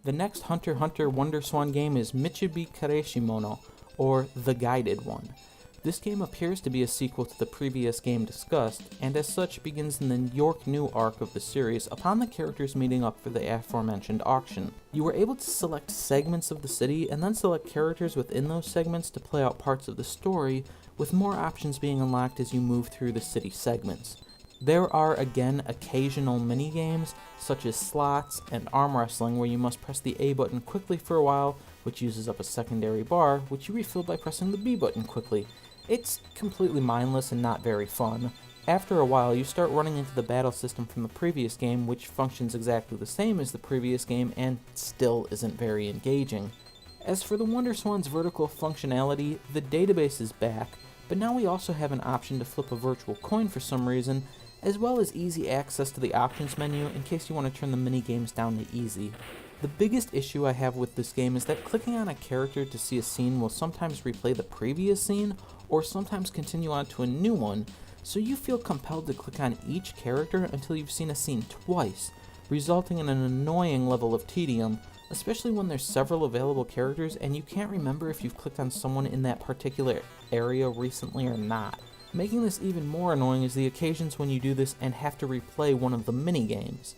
The next Hunter WonderSwan game is Michibi Kareshi Mono, or The Guided One. This game appears to be a sequel to the previous game discussed, and as such begins in the York New arc of the series upon the characters meeting up for the aforementioned auction. You were able to select segments of the city and then select characters within those segments to play out parts of the story, with more options being unlocked as you move through the city segments. There are again occasional mini-games, such as slots and arm wrestling, where you must press the A button quickly for a while, which uses up a secondary bar, which you refill by pressing the B button quickly. It's completely mindless and not very fun. After a while, you start running into the battle system from the previous game, which functions exactly the same as the previous game and still isn't very engaging. As for the WonderSwan's vertical functionality, the database is back, but now we also have an option to flip a virtual coin for some reason, as well as easy access to the options menu in case you want to turn the mini-games down to easy. The biggest issue I have with this game is that clicking on a character to see a scene will sometimes replay the previous scene, or sometimes continue on to a new one, so you feel compelled to click on each character until you've seen a scene twice, resulting in an annoying level of tedium, especially when there's several available characters and you can't remember if you've clicked on someone in that particular area recently or not. Making this even more annoying is the occasions when you do this and have to replay one of the mini-games.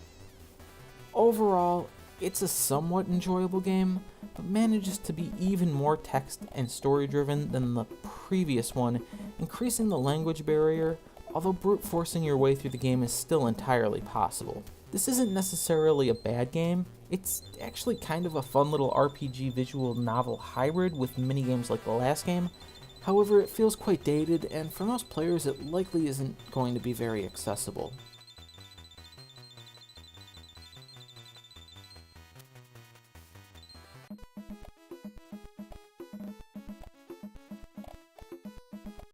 Overall, it's a somewhat enjoyable game, but manages to be even more text and story-driven than the previous one, increasing the language barrier, although brute forcing your way through the game is still entirely possible. This isn't necessarily a bad game, it's actually kind of a fun little RPG visual novel hybrid with minigames like the last game. However, it feels quite dated, and for most players it likely isn't going to be very accessible.